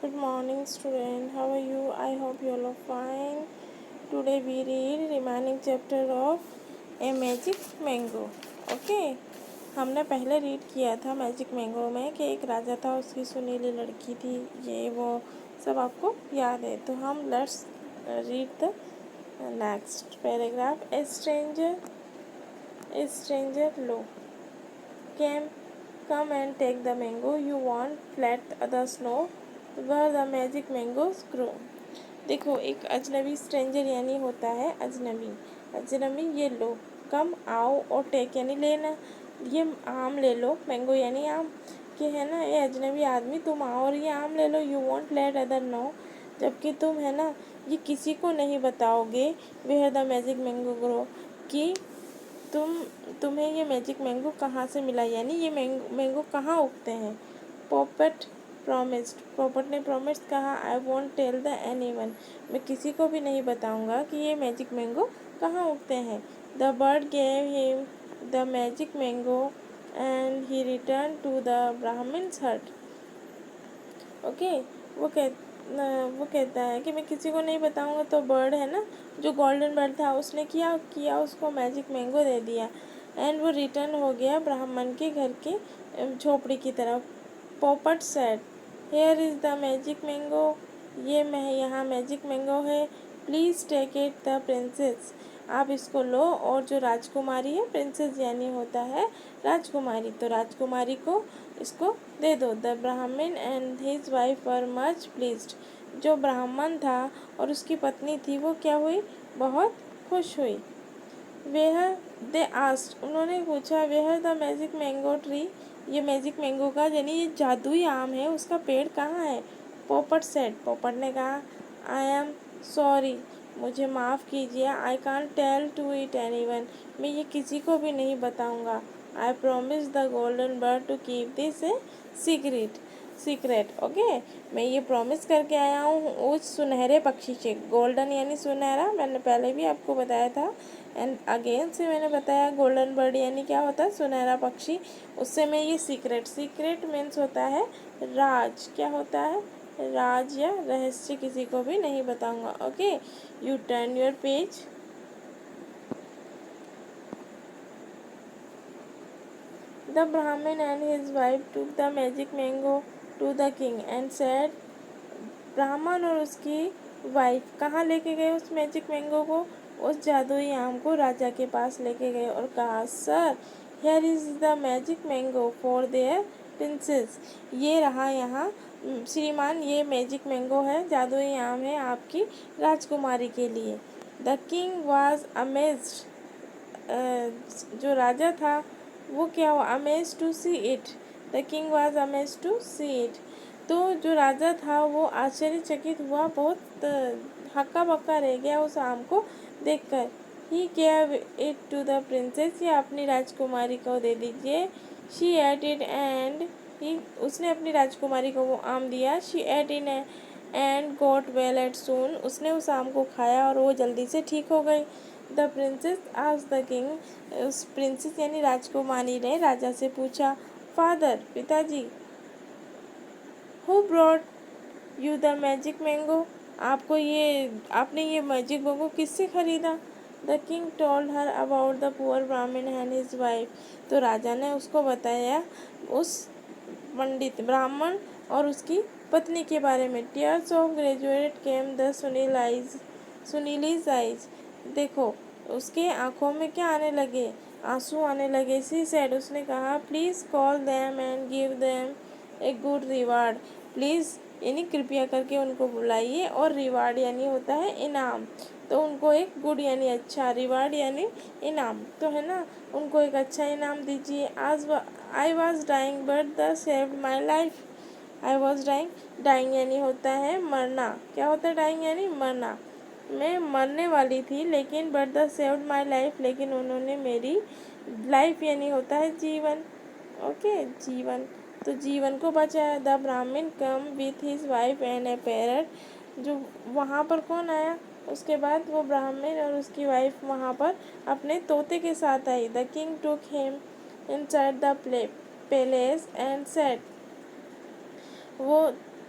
Good morning, student. How are you? I hope you all are fine. Today we read remaining chapter of A Magic Mango. Okay. हमने पहले read किया था magic mango में कि एक राजा था, उसकी सुनीली लड़की थी, ये वो सब आपको याद है। तो हम let's read the next paragraph. A stranger low came come and take the mango you want, let the snow where the magic mangoes grow। देखो, एक अजनबी स्ट्रेंजर यानी होता है अजनबी। अजनबी ये लो, कम आओ, और टेक यानी लेना। ये आम ले लो, मैंगो यानी आम कि है ना, ये अजनबी आदमी तुम आओ और ये आम ले लो। You won't let other know, जबकि तुम है ना ये किसी को नहीं बताओगे। Where the magic mango grow, कि तुम्हें ये मैजिक मैंगो कहाँ से मिला, यानी ये मैंगो कहाँ उगते हैं। पॉपट प्रॉमिस्ड, पॉपट ने प्रॉमिस कहा, I won't tell the anyone, मैं किसी को भी नहीं बताऊंगा कि ये मैजिक मैंगो कहाँ उगते हैं। The bird gave him the magic mango and he return to the brahmin's hut. Okay, वो कह वो कहता है कि मैं किसी को नहीं बताऊंगा। तो बर्ड है ना, जो गोल्डन बर्ड था, उसने किया किया उसको मैजिक मैंगो दे दिया एंड वो रिटर्न हो गया ब्राह्मण के घर के झोपड़ी की तरफ। Popat said, here is the magic mango, ये मैं यहाँ मैजिक मैंगो है, please take it the princess, आप इसको लो। और जो राजकुमारी है, प्रिंसेस यानी होता है राजकुमारी, तो राजकुमारी को इसको दे दो। The Brahmin and his wife were much pleased, जो ब्राह्मण था और उसकी पत्नी थी वो क्या हुई, बहुत खुश हुई। वेयर दे आस्क्ड, उन्होंने पूछा, where the magic mango tree, ये मैजिक मैंगो का यानी ये जादुई आम है उसका पेड़ कहाँ है। पोपट सेड, पोपट ने कहा, आई एम सॉरी, मुझे माफ़ कीजिए, I can't tell to it anyone, मैं ये किसी को भी नहीं बताऊंगा। I promise the golden bird to keep this a secret. Okay, मैं ये प्रॉमिस करके आया हूँ उस सुनहरे पक्षी से। गोल्डन यानी सुनहरा, मैंने पहले भी आपको बताया था एंड अगेन से मैंने बताया। गोल्डन बर्ड यानी क्या होता है, सुनहरा पक्षी, उससे मैं ये सीक्रेट मीन्स होता है राज, क्या होता है, राज या रहस्य, किसी को भी नहीं बताऊंगा। Okay, you turn your page. The Brahmin and his wife took the magic mango to the king and said, ब्राह्मण और उसकी वाइफ कहाँ लेके गए उस मैजिक मैंगो को, उस जादुई आम को राजा के पास लेके गए और कहा, sir here is the magic mango for their princess, ये रहा यहाँ श्रीमान, ये मैजिक मैंगो है, जादुई आम है आपकी राजकुमारी के लिए। द किंग वॉज अमेज्ड, जो राजा था वो क्या हुआ, amaze to see it, the king was amaze to see it, तो जो राजा था वो आश्चर्यचकित हुआ, बहुत हक्का बक्का रह गया उस आम को देखकर। He gave it to the princess, या अपनी राजकुमारी को दे दीजिए। She ate it and he, उसने अपनी राजकुमारी को वो आम दिया। She ate in and got well at soon, उसने उस आम को खाया और वो जल्दी से ठीक हो गई। द प्रिंसेस आज द किंग, उस प्रिंसेस यानी राजकुमारी ने राजा से पूछा, फादर, पिताजी, who brought you the magic mango, आपने ये मैजिक मैंगो किससे खरीदा। The king told her about the poor ब्राह्मण एंड हिज वाइफ, तो राजा ने उसको बताया उस पंडित ब्राह्मण और उसकी पत्नी के बारे में। Tears of graduate came the सुनीलीज आइज, देखो उसके आंखों में क्या आने लगे, आंसू आने लगे। सी सेड, उसने कहा, please call them and give them a good reward, please यानी कृपया करके उनको बुलाइए, और रिवार्ड यानी होता है इनाम, तो उनको एक गुड यानी अच्छा, रिवार्ड यानी इनाम, तो है ना, उनको एक अच्छा इनाम दीजिए। आज I was dying but the saved my life, I was dying यानी होता है मरना, क्या होता है डाइंग यानी मरना, मैं मरने वाली थी लेकिन but the saved my life, लेकिन उन्होंने मेरी लाइफ यानी होता है जीवन। ओके, जीवन, तो जीवन को बचाया। द ब्राह्मण come with his wife and A parrot, जो वहाँ पर कौन आया, उसके बाद वो ब्राह्मण और उसकी वाइफ वहाँ पर अपने तोते के साथ आई। The king took him inside the palace and said, वो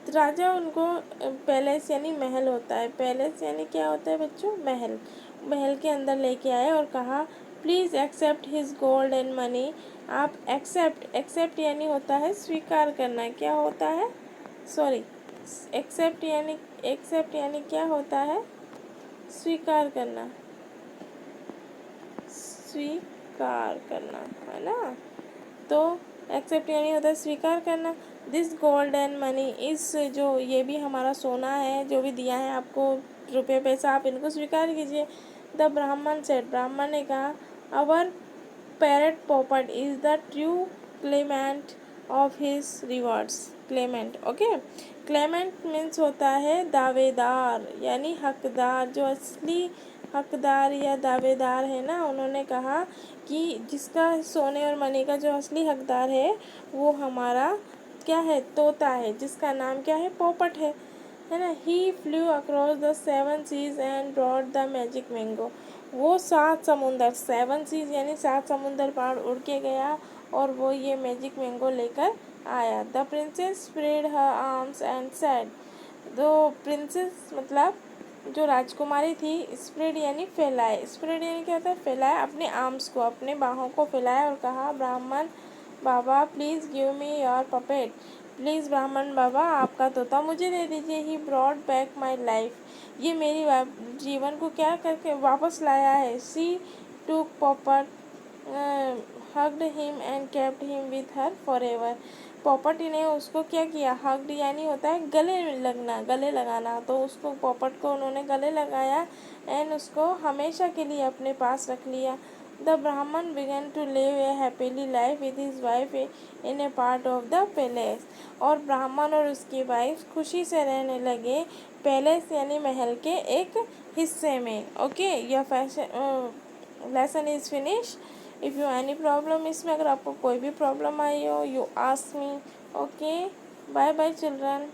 राजा उनको पैलेस यानी महल होता है, पैलेस यानी क्या होता है बच्चों, महल, महल के अंदर लेके आए और कहा please accept his gold and money. आप एक्सेप्ट, एक्सेप्ट यानी होता है स्वीकार करना, क्या होता है, सॉरी, एक्सेप्ट यानी क्या होता है, स्वीकार करना, स्वीकार करना, है ना। तो एक्सेप्ट यानी होता है स्वीकार करना। दिस गोल्ड एंड मनी, इस जो ये भी हमारा सोना है, जो भी दिया है आपको, रुपये पैसा, आप इनको स्वीकार कीजिए। द ब्राह्मण सेड, ब्राह्मण ने कहा अवर पैरट पोपट is the true Clement of his rewards. Clement, okay, Clement means होता है दावेदार यानी हकदार, जो असली हकदार या दावेदार है ना, उन्होंने कहा कि जिसका सोने और मनी का जो असली हकदार है वो हमारा क्या है, तोता है, जिसका नाम क्या है, पोपट है ना। He flew across the 7 seas and brought the magic mango, वो 7 समुंदर, 7 सीज यानी 7 समुंदर पार उड़ के गया और वो ये मैजिक मैंगो लेकर आया। The princess spread her arms and said, तो प्रिंसेस मतलब जो राजकुमारी थी, स्प्रेड यानी फैलाए, स्प्रेड यानी क्या होता है, फैलाए, अपने आर्म्स को, अपने बाहों को फैलाया और कहा ब्राह्मण बाबा please give me your puppet, please ब्राह्मण बाबा आपका तोता मुझे दे दीजिए। He brought back my life, ये मेरी जीवन को क्या करके वापस लाया है। She took Popat hugged him and kept him with her forever, पॉपट ने उसको क्या किया, हग्ड यानी होता है गले लगना, गले लगाना, तो उसको पॉपट को उन्होंने गले लगाया एंड उसको हमेशा के लिए अपने पास रख लिया। The brahmin began to live a happily life with his wife in a part of the palace, और ब्राह्मण और उसकी वाइफ खुशी से रहने लगे पैलेस यानी महल के एक हिस्से में। ओके, यह fashion lesson is finish. If you any problem, इसमें अगर आपको कोई भी प्रॉब्लम आई हो, you ask me. Okay, bye bye children.